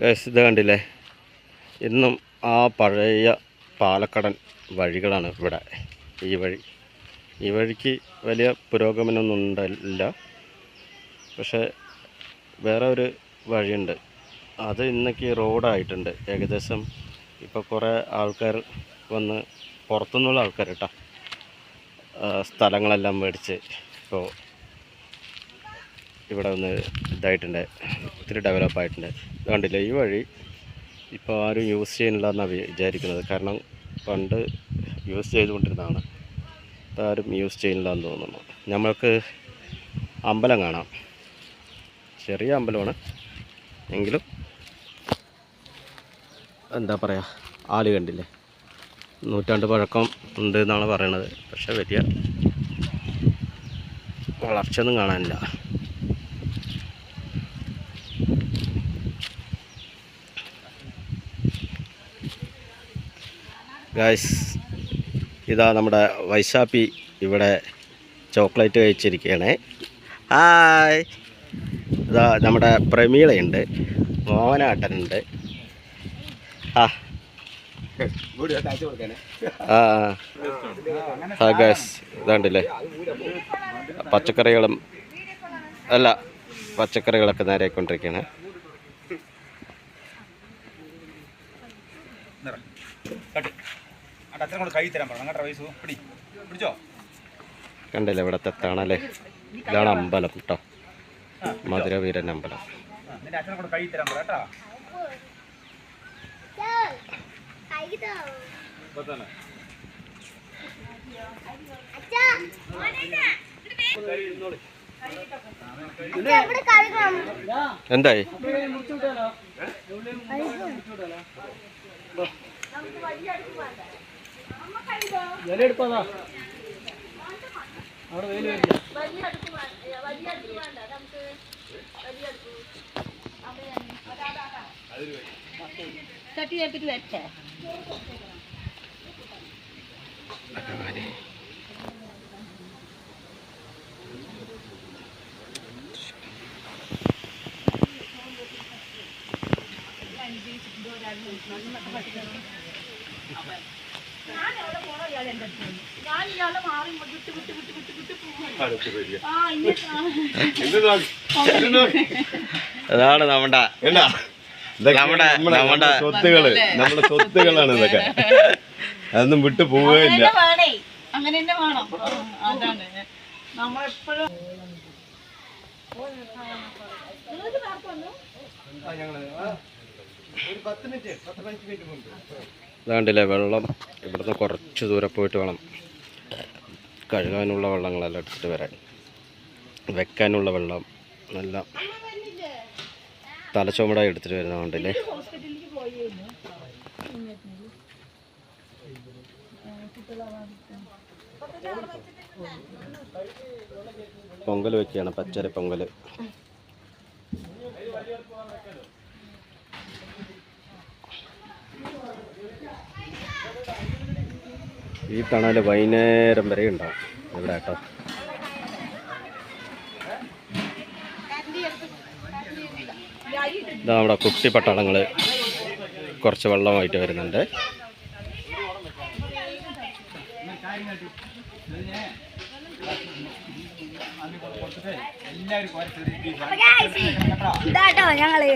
ഇത് കണ്ടില്ലേ, ഇന്നും ആ പഴയ പാലക്കടൻ വഴികളാണ് ഇവിടെ. ഈ വഴിക്ക് വലിയ പുരോഗമനമൊന്നും ഉണ്ടല്ല, പക്ഷേ വേറെ ഒരു വഴിയുണ്ട്, അത് ഇന്നേക്ക് റോഡായിട്ടുണ്ട്. ഏകദേശം ഇപ്പോൾ കുറേ ആൾക്കാർ വന്ന്, പുറത്തുനിന്നുള്ള ആൾക്കാർ കേട്ടോ, സ്ഥലങ്ങളെല്ലാം മേടിച്ച് ഇപ്പോൾ ഇവിടെ ഒന്ന് ഇതായിട്ടുണ്ട്, ഒത്തിരി ഡെവലപ്പായിട്ടുണ്ട്. കണ്ടില്ലേ, ഈ വഴി ഇപ്പോൾ ആരും യൂസ് ചെയ്യുന്നില്ല എന്നാണ് വിചാരിക്കുന്നത്. കാരണം പണ്ട് യൂസ് ചെയ്തുകൊണ്ടിരുന്നതാണ്, ഇപ്പോൾ ആരും യൂസ് ചെയ്യുന്നില്ല എന്ന് തോന്നുന്നു. നമ്മൾക്ക് അമ്പലം കാണാം, ചെറിയ അമ്പലമാണ് എങ്കിലും എന്താ പറയുക, ആല് കണ്ടില്ലേ, നൂറ്റാണ്ട് പഴക്കം ഉണ്ട് എന്നാണ് പറയണത്. പക്ഷേ വലിയ വളർച്ചയൊന്നും കാണാനില്ല. ഗായ്സ്, ഇതാ നമ്മുടെ വൈശാപ്പി ഇവിടെ ചോക്ലേറ്റ് കഴിച്ചിരിക്കുകയാണ്. ഹായ്, ഇതാ നമ്മുടെ പ്രമീളയുണ്ട്, മോഹനാട്ടനുണ്ട്. ഗായ്സ്, ഇതാണ്ടില്ലേ പച്ചക്കറികളൊക്കെ നേരെ ആയിക്കൊണ്ടിരിക്കുകയാണ്. കണ്ടില്ലേ ഇവിടത്തെ തണല്, ഇതാണ് അമ്പലം കേട്ടോ, മധുരവീരൻ അമ്പലം. എന്തായി അതാണ് നമ്മുടെ സ്വത്തുകളാണ് ഇതൊക്കെ, അതൊന്നും വിട്ടു പോവുകയില്ല. അങ്ങനെ തന്നെ വേണം. അതാണ് നമ്മളെപ്പോഴും ഇതാണ്ടില്ലേ വെള്ളം, ഇവിടുന്ന് കുറച്ച് ദൂരെ പോയിട്ട് വേണം കഴുകാനുള്ള വെള്ളങ്ങളെല്ലാം എടുത്തിട്ട് വരാൻ. വെക്കാനുള്ള വെള്ളം നല്ല തലച്ചുമടായി എടുത്തിട്ട് വരുന്നതുകൊണ്ടില്ലേ. പൊങ്കൽ വെക്കുകയാണ്, പച്ചരി പൊങ്കൽ. ഈ തണൽ വൈകുന്നേരം വരെ ഉണ്ടാവും ഇവിടെ കേട്ടോ. ഇതാ നമ്മുടെ കുട്ടി പട്ടാളങ്ങൾ കുറച്ച് വെള്ളമായിട്ട് വരുന്നുണ്ട്. ഞങ്ങള്